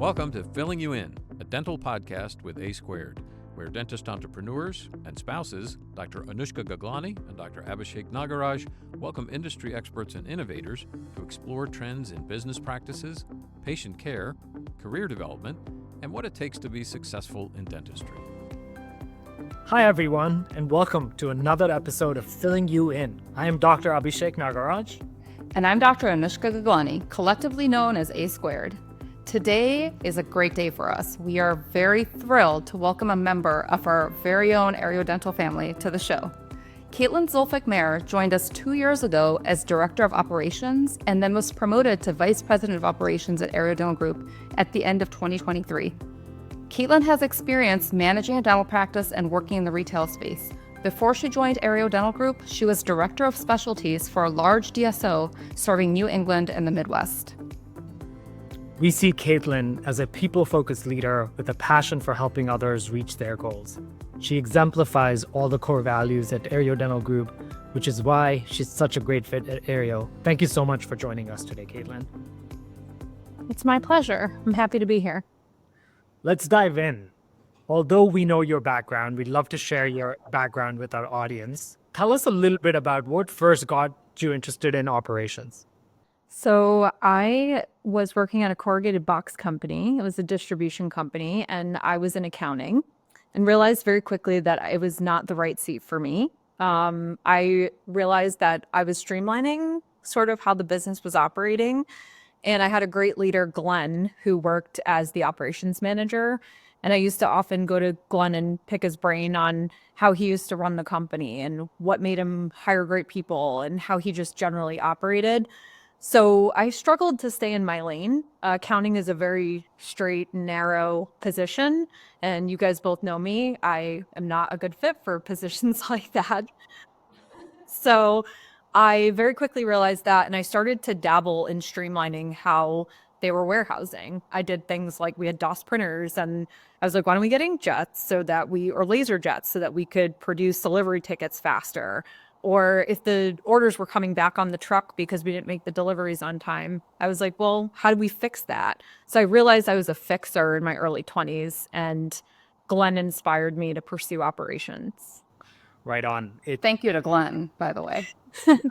Welcome to Filling You In, a dental podcast with A Squared, where dentist entrepreneurs and spouses, Dr. Anushka Gaglani and Dr. Abhishek Nagaraj, welcome industry experts and innovators to explore trends in business practices, patient care, career development, and what it takes to be successful in dentistry. Hi everyone, and welcome to another episode of Filling You In. I am Dr. Abhishek Nagaraj. And I'm Dr. Anushka Gaglani, collectively known as A Squared. Today is a great day for us. We are very thrilled to welcome a member of our very own Areo dental family to the show. Caitlin Zulfic Maehr joined us 2 years ago as Director of Operations and then was promoted to Vice President of Operations at Areo Dental Group at the end of 2023. Caitlin has experience managing a dental practice and working in the retail space. Before she joined Areo Dental Group, she was Director of Specialties for a large DSO serving New England and the Midwest. We see Caitlin as a people-focused leader with a passion for helping others reach their goals. She exemplifies all the core values at Areo Dental Group, which is why she's such a great fit at Areo. Thank you so much for joining us today, Caitlin. It's my pleasure. I'm happy to be here. Let's dive in. Although we know your background, we'd love to share your background with our audience. Tell us a little bit about what first got you interested in operations. So I was working at a corrugated box company. It was a distribution company, and I was in accounting and realized very quickly that it was not the right seat for me. I realized that I was streamlining sort of how the business was operating. And I had a great leader, Glenn, who worked as the operations manager. And I used to often go to Glenn and pick his brain on how he used to run the company and what made him hire great people and how he just generally operated. So I struggled to stay in my lane. Accounting is a very straight, narrow position. And you guys both know me. I am not a good fit for positions like that. So I very quickly realized that, and I started to dabble in streamlining how they were warehousing. I did things like we had DOS printers, and I was like, why don't we get inkjets or laser jets so that we could produce delivery tickets faster? Or if the orders were coming back on the truck because we didn't make the deliveries on time, I was like, well, how do we fix that? So I realized I was a fixer in my early 20s, and Glenn inspired me to pursue operations. Right on. Thank you to Glenn, by the way.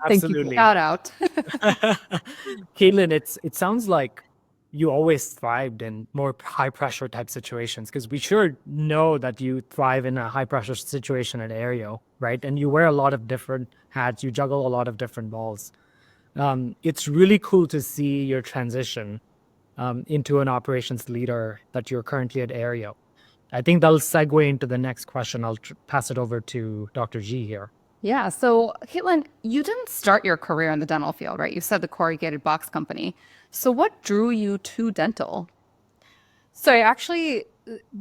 Absolutely. Shout out. Caitlin, it sounds like you always thrived in more high pressure type situations, because we sure know that you thrive in a high pressure situation at Areo, right? And you wear a lot of different hats, you juggle a lot of different balls. It's really cool to see your transition into an operations leader that you're currently at Areo. I think that'll segue into the next question. I'll pass it over to Dr. G here. Yeah. So, Caitlin, you didn't start your career in the dental field, right? You said the corrugated box company. So what drew you to dental? So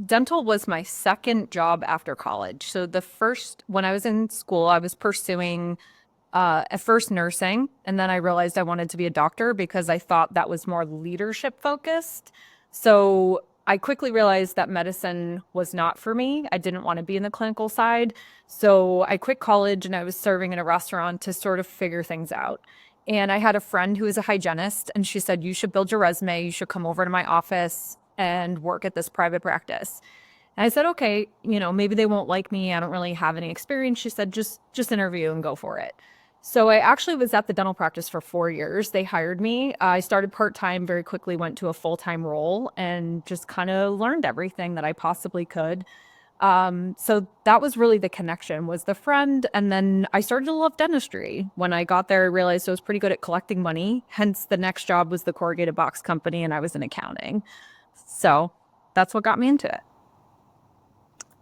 dental was my second job after college. So when I was in school, I was pursuing at first nursing, and then I realized I wanted to be a doctor because I thought that was more leadership focused. So I quickly realized that medicine was not for me. I didn't want to be in the clinical side. So I quit college and I was serving in a restaurant to sort of figure things out. And I had a friend who was a hygienist, and she said, you should build your resume. You should come over to my office and work at this private practice. And I said, okay, maybe they won't like me. I don't really have any experience. She said, just interview and go for it. So I actually was at the dental practice for 4 years. They hired me. I started part-time, very quickly went to a full-time role, and just kind of learned everything that I possibly could. So that was really the connection, was the friend. And then I started to love dentistry. When I got there, I realized I was pretty good at collecting money. Hence, the next job was the corrugated box company, and I was in accounting. So that's what got me into it.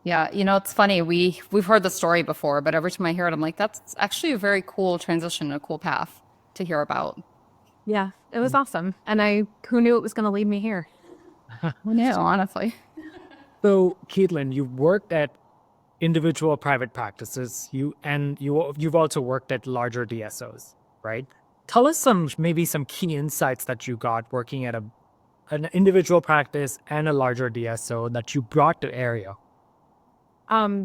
Yeah, it's funny. We've heard the story before, but every time I hear it, I'm like, that's actually a very cool transition, a cool path to hear about. Yeah, it was awesome. And who knew it was going to lead me here? Who knew, honestly. So, Caitlin, you've worked at individual private practices. You've also worked at larger DSOs, right? Tell us maybe some key insights that you got working at an individual practice and a larger DSO that you brought to Areo.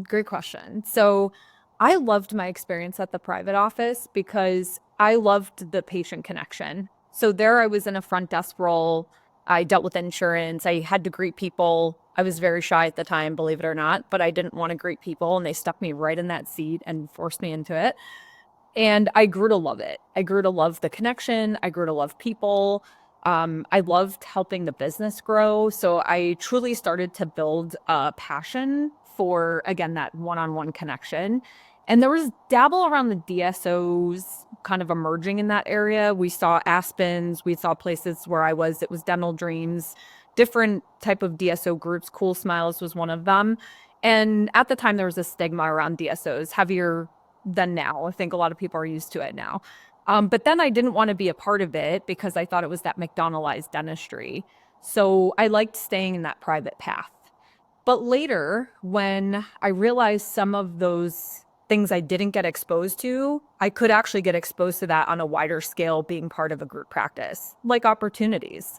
Great question. So I loved my experience at the private office because I loved the patient connection. So there I was in a front desk role I dealt with insurance. I had to greet people. I was very shy at the time, believe it or not, but I didn't want to greet people, and they stuck me right in that seat and forced me into it. And I grew to love it. I grew to love the connection. I grew to love people. I loved helping the business grow. So I truly started to build a passion for, again, that one-on-one connection. And there was dabble around the DSOs kind of emerging in that area. We saw Aspens. We saw places where I was. It was Dental Dreams, different type of DSO groups. Cool Smiles was one of them. And at the time, there was a stigma around DSOs, heavier than now. I think a lot of people are used to it now. But then I didn't want to be a part of it because I thought it was that McDonaldized dentistry. So I liked staying in that private path. But later, when I realized some of those things I didn't get exposed to, I could actually get exposed to that on a wider scale being part of a group practice, like opportunities.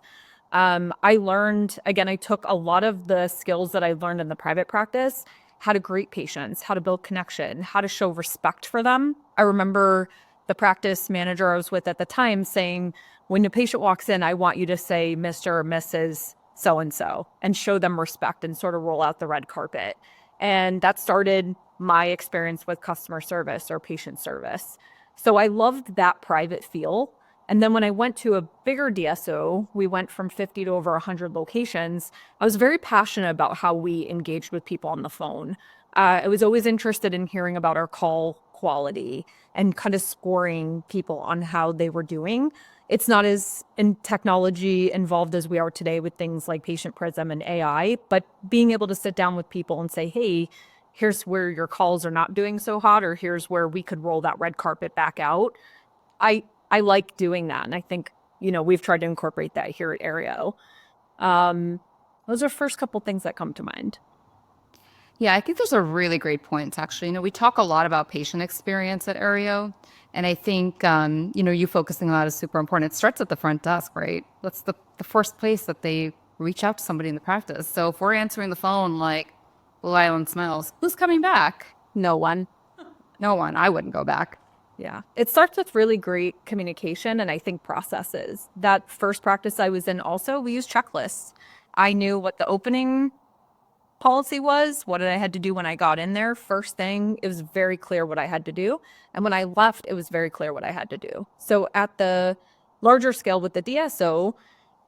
I learned, again, I took a lot of the skills that I learned in the private practice, how to greet patients, how to build connection, how to show respect for them. I remember the practice manager I was with at the time saying, when a patient walks in, I want you to say Mr. or Mrs. so-and-so and show them respect and sort of roll out the red carpet. And that started my experience with customer service or patient service. So I loved that private feel. And then when I went to a bigger DSO, we went from 50 to over 100 locations. I was very passionate about how we engaged with people on the phone. I was always interested in hearing about our call quality and kind of scoring people on how they were doing. It's not as in technology involved as we are today with things like Patient Prism and AI, but being able to sit down with people and say, hey, here's where your calls are not doing so hot, or here's where we could roll that red carpet back out. I like doing that. And I think, we've tried to incorporate that here at Areo. Those are first couple things that come to mind. Yeah, I think those are really great points, actually. We talk a lot about patient experience at Areo, and I think, you focusing on that is super important. It starts at the front desk, right? That's the first place that they reach out to somebody in the practice. So if we're answering the phone like Blue Island Smiles, who's coming back? No one. No one. I wouldn't go back. Yeah. It starts with really great communication and I think processes. That first practice I was in also, we used checklists. I knew what the opening policy was, what I had to do when I got in there. First thing, it was very clear what I had to do. And when I left, it was very clear what I had to do. So at the larger scale with the DSO,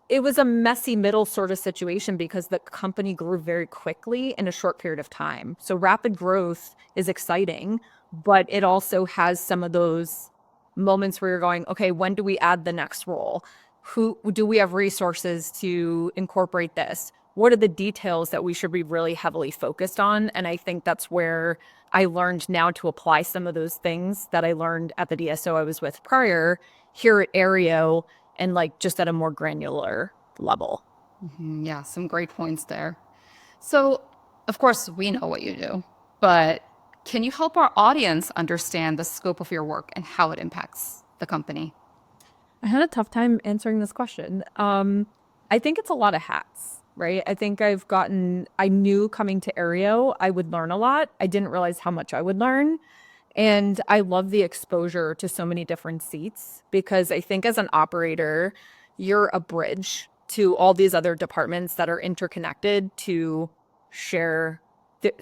it was a messy middle sort of situation because the company grew very quickly in a short period of time. So rapid growth is exciting, but it also has some of those moments where you're going, okay, when do we add the next role? Who do we have resources to incorporate this? What are the details that we should be really heavily focused on? And I think that's where I learned now to apply some of those things that I learned at the DSO I was with prior here at Areo and like just at a more granular level. Mm-hmm. Yeah, some great points there. So, of course, we know what you do, but can you help our audience understand the scope of your work and how it impacts the company? I had a tough time answering this question. I think it's a lot of hats, right? I think I knew coming to Areo, I would learn a lot. I didn't realize how much I would learn. And I love the exposure to so many different seats because I think as an operator, you're a bridge to all these other departments that are interconnected to share,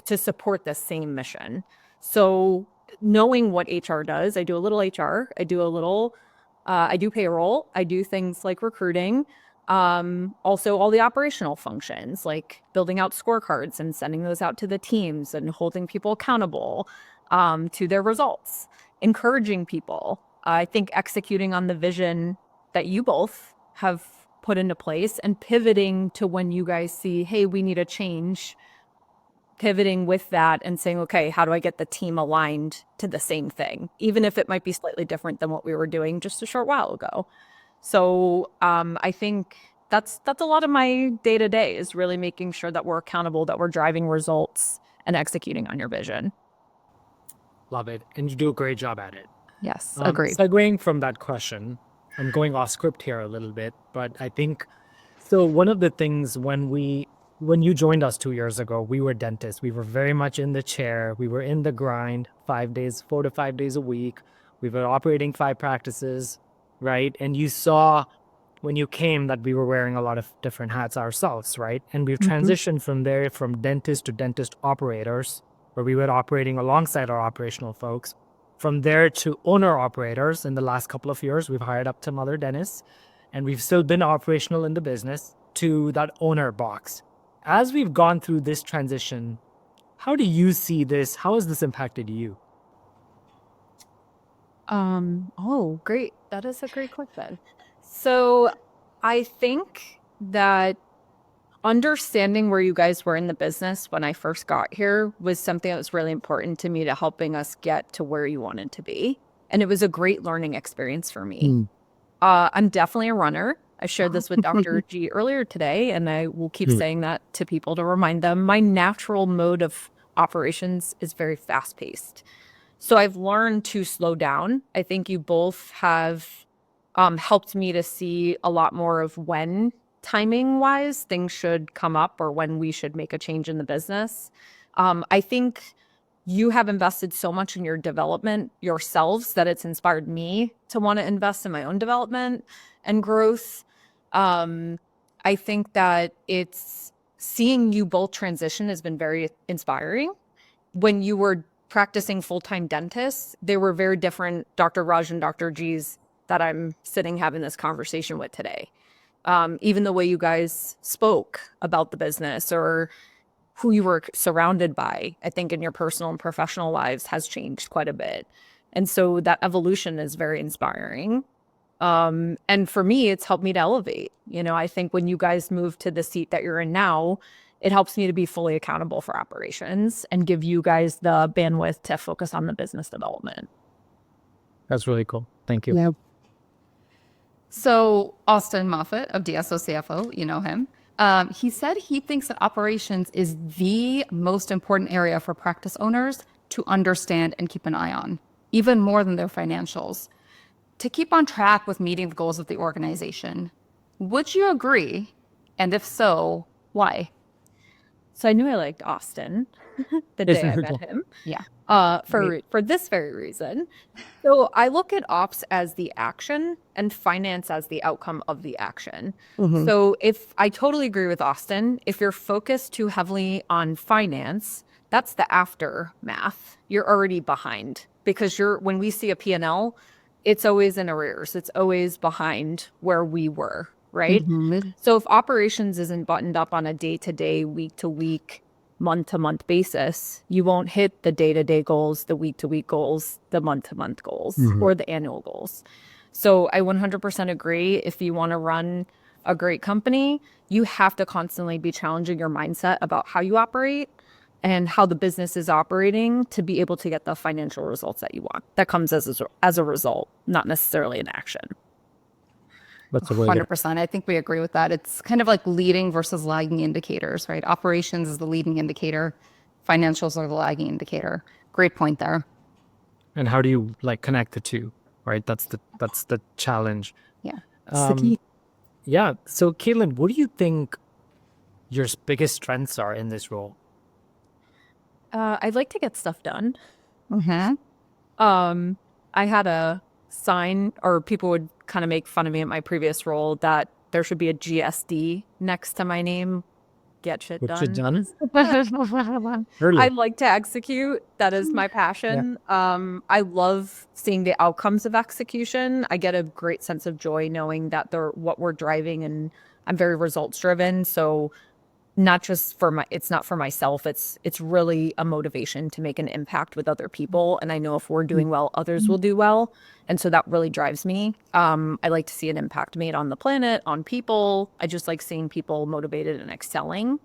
to support the same mission. So knowing what HR does, I do a little HR, I do payroll, I do things like recruiting, also all the operational functions like building out scorecards and sending those out to the teams and holding people accountable to their results, encouraging people. I think executing on the vision that you both have put into place and pivoting to when you guys see, hey, we need a change, pivoting with that and saying, okay, how do I get the team aligned to the same thing, even if it might be slightly different than what we were doing just a short while ago. So I think that's a lot of my day-to-day is really making sure that we're accountable, that we're driving results and executing on your vision. Love it. And you do a great job at it. Yes, agreed. Segueing from that question, I'm going off script here a little bit, but I think, so one of the things when you joined us 2 years ago, we were dentists. We were very much in the chair. We were in the grind 4 to 5 days a week. We were operating 5 practices, right? And you saw when you came that we were wearing a lot of different hats ourselves, right? And we've transitioned from there from dentist to dentist operators, where we were operating alongside our operational folks. From there to owner operators in the last couple of years, we've hired up some other dentists, and we've still been operational in the business to that owner box. As we've gone through this transition, how do you see this? How has this impacted you? Oh, great. That is a great question. So I think that understanding where you guys were in the business when I first got here was something that was really important to me to helping us get to where you wanted to be. And it was a great learning experience for me. I'm definitely a runner. I shared this with Dr. G earlier today, and I will keep saying that to people to remind them. My natural mode of operations is very fast paced. So I've learned to slow down. I think you both have helped me to see a lot more of when timing wise things should come up or when we should make a change in the business. I think you have invested so much in your development yourselves that it's inspired me to want to invest in my own development and growth. I think that it's seeing you both transition has been very inspiring. When you were practicing full-time dentists, they were very different Dr. Raj and Dr. G's that I'm sitting having this conversation with today. Even the way you guys spoke about the business or who you were surrounded by, I think in your personal and professional lives has changed quite a bit. And so that evolution is very inspiring. And for me, it's helped me to elevate. I think when you guys move to the seat that you're in now, it helps me to be fully accountable for operations and give you guys the bandwidth to focus on the business development. That's really cool. Thank you. Yeah. So Austin Moffat of DSO CFO, you know him. He said he thinks that operations is the most important area for practice owners to understand and keep an eye on, even more than their financials, to keep on track with meeting the goals of the organization. Would you agree? And if so, why? So I knew I liked Austin the day I met him. Yeah. For this very reason. So I look at ops as the action and finance as the outcome of the action. So if I totally agree with Austin, if you're focused too heavily on finance, that's the aftermath. You're already behind because when we see a P&L, it's always in arrears. It's always behind where we were. Right? So if operations isn't buttoned up on a day-to-day, week-to-week, month-to-month basis, you won't hit the day-to-day goals, the week-to-week goals, the month-to-month goals, or the annual goals. So I 100% agree. If you want to run a great company, you have to constantly be challenging your mindset about how you operate and how the business is operating to be able to get the financial results that you want. That comes as a result, not necessarily an action. 100%. I think we agree with that. It's kind of like leading versus lagging indicators, right? Operations is the leading indicator. Financials are the lagging indicator. Great point there. And how do you connect the two, right? That's the challenge. Yeah. It's the key. Yeah. So Caitlin, what do you think your biggest strengths are in this role? I'd like to get stuff done. Mm-hmm. I had a sign, or people would kind of make fun of me at my previous role, that there should be a GSD next to my name. Get shit done. Shit done? I like to execute. That is my passion. Yeah. I love seeing the outcomes of execution. I get a great sense of joy knowing that they're what we're driving, and I'm very results driven. So not just it's not for myself. It's really a motivation to make an impact with other people. And I know if we're doing well, others will do well. And so that really drives me. I like to see an impact made on the planet, on people. I just like seeing people motivated and excelling.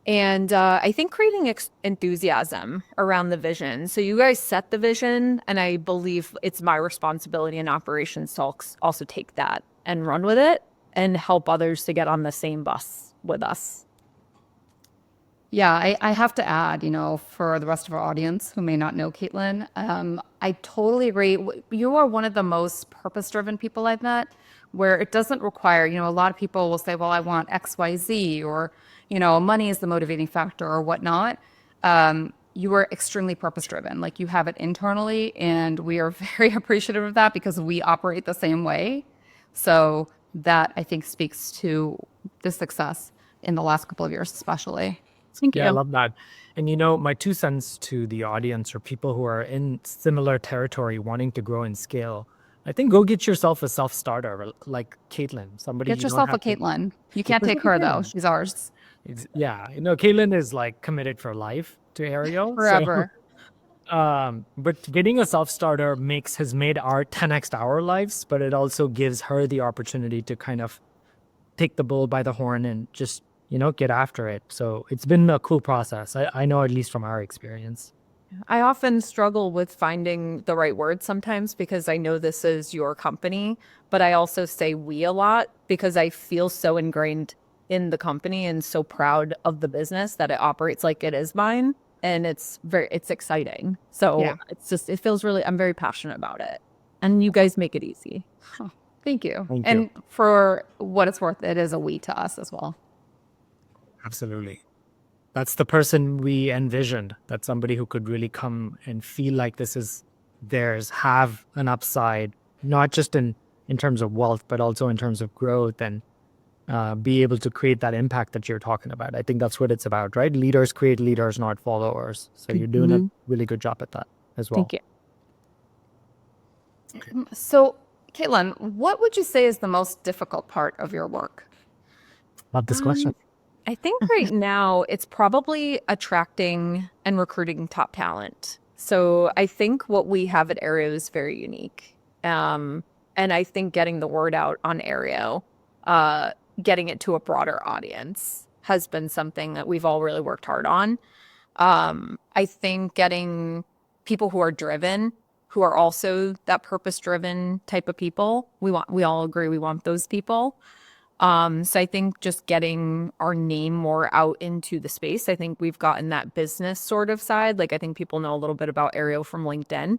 And I think creating enthusiasm around the vision. So you guys set the vision, and I believe it's my responsibility in operations to also take that and run with it and help others to get on the same bus with us. Yeah, I have to add, for the rest of our audience who may not know Caitlin, I totally agree. You are one of the most purpose-driven people I've met, where it doesn't require, a lot of people will say, well, I want X, Y, Z, or, money is the motivating factor or whatnot. You are extremely purpose-driven. You have it internally, and we are very appreciative of that because we operate the same way. So that I think speaks to the success in the last couple of years, especially. Thank Yeah, I you. love that. And my 2 cents to the audience or people who are in similar territory wanting to grow and scale, I think go get yourself a self-starter like Caitlin, somebody Get you don't yourself a have to. Caitlin. You Get can't take yourself a her though. Caitlin. She's ours Yeah, Caitlin is like committed for life to Areo. So, forever. but getting a self-starter has made our 10x our lives, but it also gives her the opportunity to kind of take the bull by the horn and just, get after it. So it's been a cool process. I know, at least from our experience. I often struggle with finding the right word sometimes because I know this is your company, but I also say we a lot because I feel so ingrained in the company and so proud of the business that it operates like it is mine. And it's exciting. So Yeah. it feels really, I'm very passionate about it. And you guys make it easy. Oh, thank you. Thank and you. for what it's worth, it is a we to us as well. Absolutely. That's the person we envisioned. That's somebody who could really come and feel like this is theirs, have an upside, not just in terms of wealth, but also in terms of growth and be able to create that impact that you're talking about. I think that's what it's about, right? Leaders create leaders, not followers. So you're doing a really good job at that as well. Thank you. So, Caitlin, what would you say is the most difficult part of your work? Love this question. I think right now it's probably attracting and recruiting top talent. So I think what we have at Areo is very unique. And I think getting the word out on Areo, getting it to a broader audience has been something that we've all really worked hard on. I think getting people who are driven, who are also that purpose-driven type of people, we all agree we want those people. So I think just getting our name more out into the space, I think we've gotten that business sort of side. Like I think people know a little bit about Areo from LinkedIn,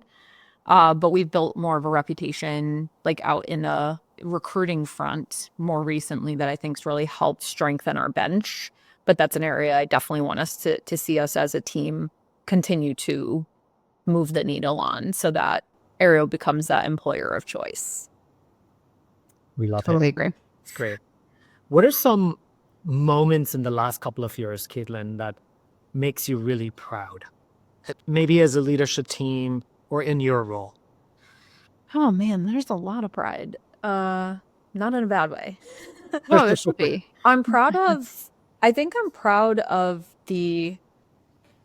but we've built more of a reputation like out in a recruiting front more recently that I think's really helped strengthen our bench. But that's an area I definitely want us to see us as a team continue to move the needle on so that Areo becomes that employer of choice. We love Totally it. agree. It's great. What are some moments in the last couple of years, Caitlin, that makes you really proud? Maybe as a leadership team or in your role? Oh man, there's a lot of pride. Not in a bad way. No, there should be. I think I'm proud of the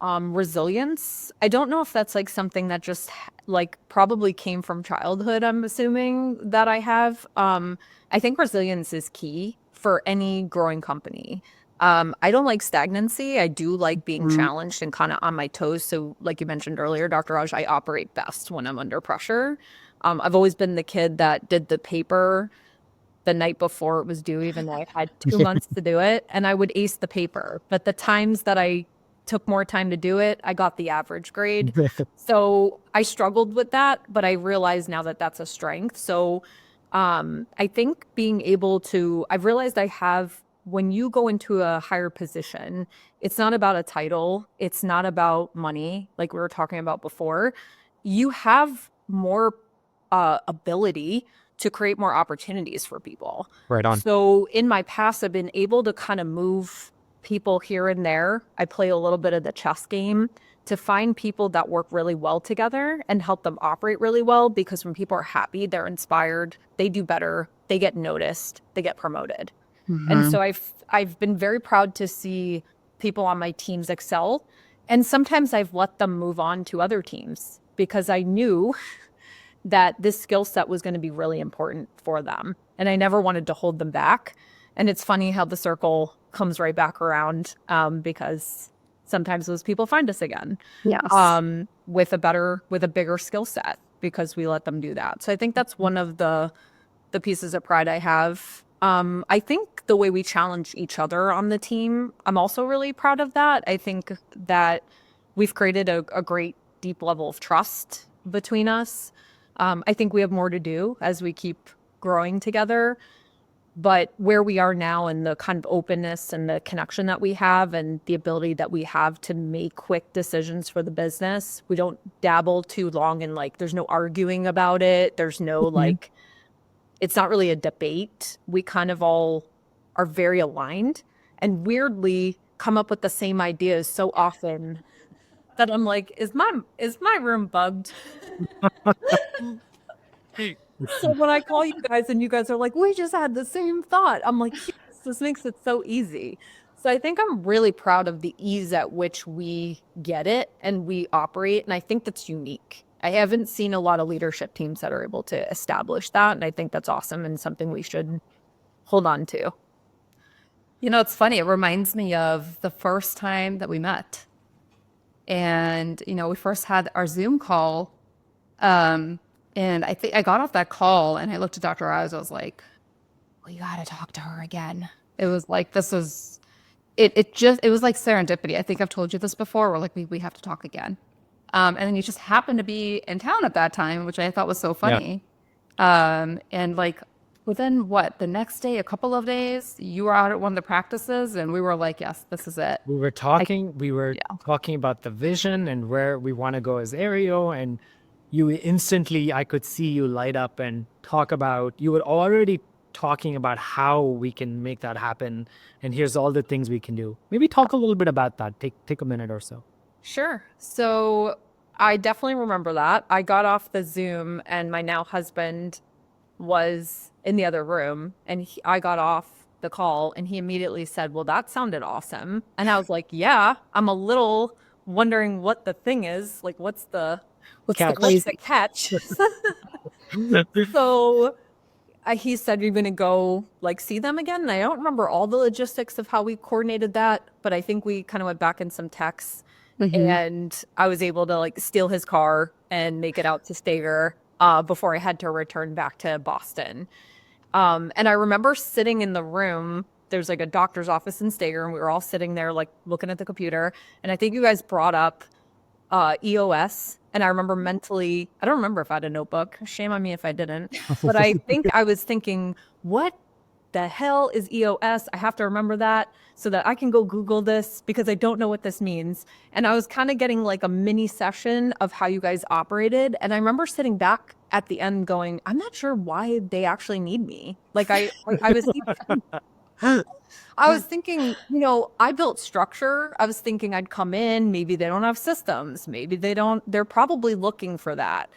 resilience. I don't know if that's like something that just like probably came from childhood, I'm assuming that I have. I think resilience is key for any growing company. I don't like stagnancy. I do like being challenged and kind of on my toes. So like you mentioned earlier, Dr. Raj, I operate best when I'm under pressure. I've always been the kid that did the paper the night before it was due, even though I had 2 months to do it, and I would ace the paper. But the times that I took more time to do it, I got the average grade. So I struggled with that, but I realize now that that's a strength. So I think being able to, I've realized when you go into a higher position, it's not about a title. It's not about money, like we were talking about before. You have more ability to create more opportunities for people. Right on. So in my past, I've been able to kind of move people here and there. I play a little bit of the chess game to find people that work really well together and help them operate really well, because when people are happy, they're inspired, they do better, they get noticed, they get promoted. And so I've been very proud to see people on my teams excel. And sometimes I've let them move on to other teams because I knew that this skill set was going to be really important for them. And I never wanted to hold them back. And it's funny how the circle comes right back around because sometimes those people find us again. Yes. With a bigger skill set because we let them do that. So I think that's one of the pieces of pride I have. I think the way we challenge each other on the team, I'm also really proud of that. I think that we've created a great deep level of trust between us. I think we have more to do as we keep growing together. But where we are now and the kind of openness and the connection that we have and the ability that we have to make quick decisions for the business, we don't dabble too long and like there's no arguing about it. There's no like it's not really a debate. We kind of all are very aligned and weirdly come up with the same ideas so often that I'm like, is my room bugged? So when I call you guys and you guys are like, we just had the same thought, I'm like, yes, this makes it so easy. So I think I'm really proud of the ease at which we get it and we operate. And I think that's unique. I haven't seen a lot of leadership teams that are able to establish that. And I think that's awesome and something we should hold on to. You know, it's funny. It reminds me of the first time that we met. And, you know, we first had our Zoom call. And I think I got off that call and I looked at Dr. Oz. I was like, we got to talk to her again. It was like, it was like serendipity. I think I've told you this before. We're like, we have to talk again. And then you just happened to be in town at that time, which I thought was so funny. And like within the next day, a couple of days, you were out at one of the practices and we were like, yes, this is it. We were talking about the vision and where we want to go as Areo, and you instantly, I could see you light up and talk about, you were already talking about how we can make that happen. And here's all the things we can do. Maybe talk a little bit about that. Take a minute or so. Sure. So I definitely remember that. I got off the Zoom and my now husband was in the other room and I got off the call and he immediately said, well, that sounded awesome. And I was like, yeah, I'm a little wondering what the thing is. Like, what's the catch? So he said, you're going to go like see them again. And I don't remember all the logistics of how we coordinated that, but I think we kind of went back in some texts. And I was able to like steal his car and make it out to Stager before I had to return back to Boston. And I remember sitting in the room. There's like a doctor's office in Stager, and we were all sitting there like looking at the computer. And I think you guys brought up EOS. And I remember mentally, I don't remember if I had a notebook. Shame on me if I didn't. But I think I was thinking, what the hell is EOS? I have to remember that so that I can go Google this because I don't know what this means. And I was kind of getting like a mini session of how you guys operated. And I remember sitting back at the end going, I'm not sure why they actually need me. Like I was thinking, you know, I built structure. I was thinking I'd come in, maybe they don't have systems. Maybe they're probably looking for that.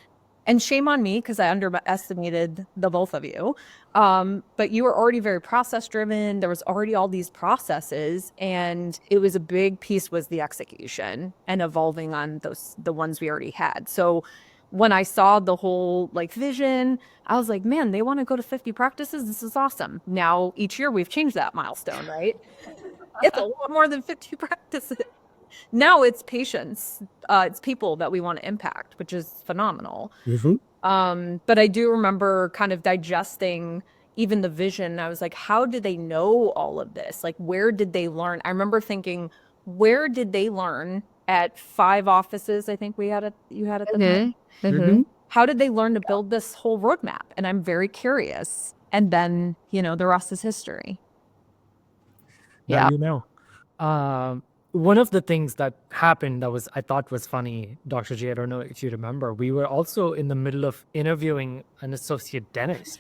And shame on me because I underestimated the both of you. But you were already very process driven. There was already all these processes, and it was a big piece was the execution and evolving on the ones we already had. So when I saw the whole like vision, I was like, man, they want to go to 50 practices. This is awesome. Now each year we've changed that milestone, right? It's a lot more than 50 practices. Now it's patients, it's people that we want to impact, which is phenomenal. But I do remember kind of digesting even the vision. I was like, how did they know all of this? Like, where did they learn? I remember thinking, where did they learn at 5 offices? I think you had at the time. How did they learn to build this whole roadmap? And I'm very curious. And then, you know, the rest is history. Now you know. One of the things that happened that I thought was funny, Dr. G, I don't know if you remember, we were also in the middle of interviewing an associate dentist.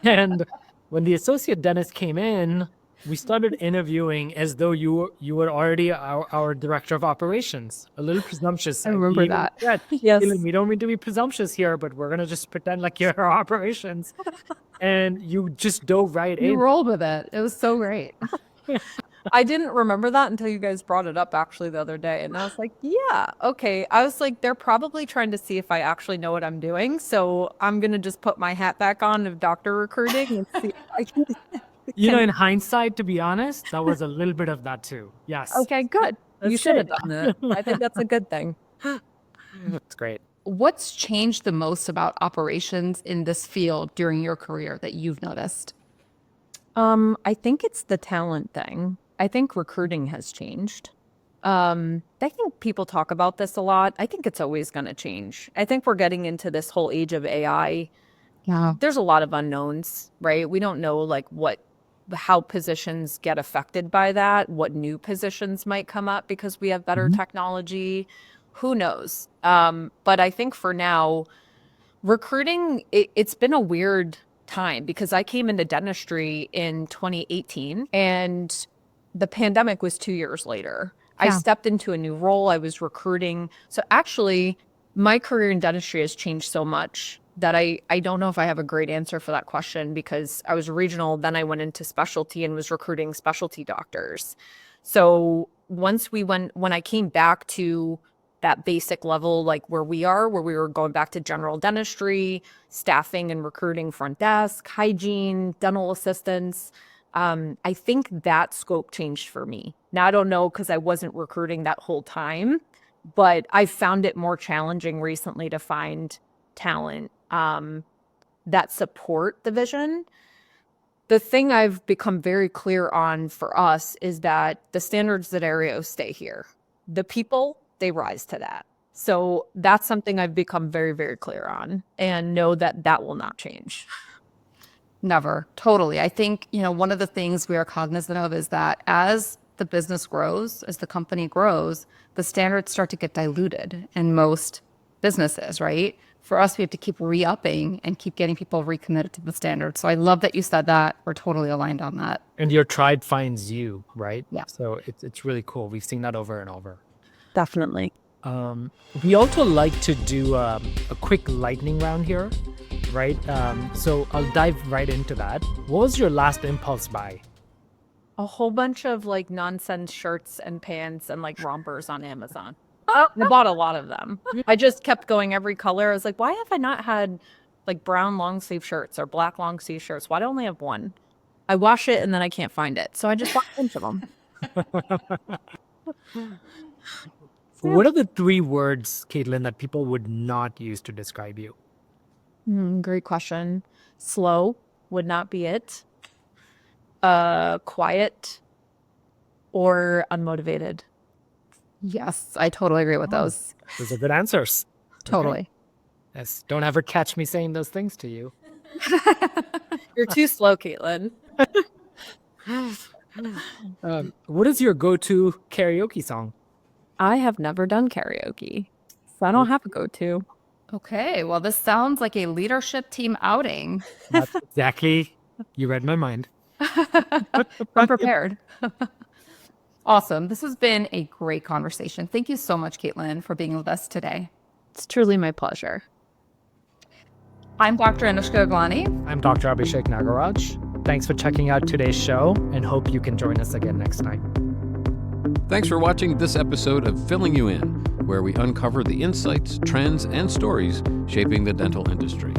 And when the associate dentist came in, we started interviewing as though you were already our director of operations. A little presumptuous. I remember that. Yes. We don't mean to be presumptuous here, but we're going to just pretend like you're our operations. And you just dove right in. You rolled with it. It was so great. I didn't remember that until you guys brought it up actually the other day. And I was like, yeah, okay. I was like, they're probably trying to see if I actually know what I'm doing. So I'm going to just put my hat back on of doctor recruiting and see if I can. You know, in hindsight, to be honest, that was a little bit of that too. Yes. Okay, good. You should have done it. I think that's a good thing. That's great. What's changed the most about operations in this field during your career that you've noticed? I think it's the talent thing. I think recruiting has changed. I think people talk about this a lot. I think it's always going to change. I think we're getting into this whole age of AI. Yeah. There's a lot of unknowns, right? We don't know like how positions get affected by that, what new positions might come up because we have better technology. Who knows? But I think for now, recruiting, it's been a weird time because I came into dentistry in 2018 and the pandemic was 2 years later. I stepped into a new role. I was recruiting. So actually, my career in dentistry has changed so much that I don't know if I have a great answer for that question because I was regional, then I went into specialty and was recruiting specialty doctors. So when I came back to that basic level, like where we were going back to general dentistry, staffing and recruiting front desk, hygiene, dental assistants, I think that scope changed for me. Now, I don't know because I wasn't recruiting that whole time, but I found it more challenging recently to find talent that support the vision. The thing I've become very clear on for us is that the standards at Areo stay here. The people, they rise to that. So that's something I've become very, very clear on and know that that will not change. Never. Totally. I think, one of the things we are cognizant of is that as the business grows, as the company grows, the standards start to get diluted in most businesses, right? For us, we have to keep re-upping and keep getting people recommitted to the standards. So I love that you said that. We're totally aligned on that. And your tribe finds you, right? Yeah. So it's really cool. We've seen that over and over. Definitely. We also like to do a quick lightning round here, right? So I'll dive right into that. What was your last impulse buy? A whole bunch of like nonsense shirts and pants and like rompers on Amazon. I bought a lot of them. I just kept going every color. I was like, why have I not had like brown long sleeve shirts or black long sleeve shirts? Why do I only have one? I wash it and then I can't find it. So I just bought a bunch of them. What are the 3 words, Caitlin, that people would not use to describe you? Great question. Slow would not be it. Quiet or unmotivated. Yes, I totally agree with those. Those are good answers. Totally. Okay. Yes, don't ever catch me saying those things to you. You're too slow, Caitlin. What is your go-to karaoke song? I have never done karaoke, so I don't have a go-to. Okay, well, this sounds like a leadership team outing. That's exactly. You read my mind. I'm prepared. Awesome. This has been a great conversation. Thank you so much, Caitlin, for being with us today. It's truly my pleasure. I'm Dr. Anushka Gaglani. I'm Dr. Abhishek Nagaraj. Thanks for checking out today's show and hope you can join us again next time. Thanks for watching this episode of Filling You In, where we uncover the insights, trends, and stories shaping the dental industry.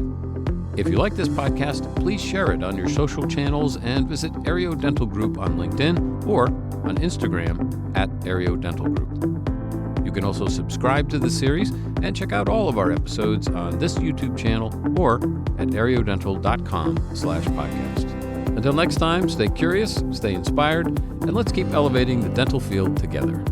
If you like this podcast, please share it on your social channels and visit Areo Dental Group on LinkedIn or on Instagram @Areo Dental Group. You can also subscribe to the series and check out all of our episodes on this YouTube channel or at areodental.com/podcast. Until next time, stay curious, stay inspired, and let's keep elevating the dental field together.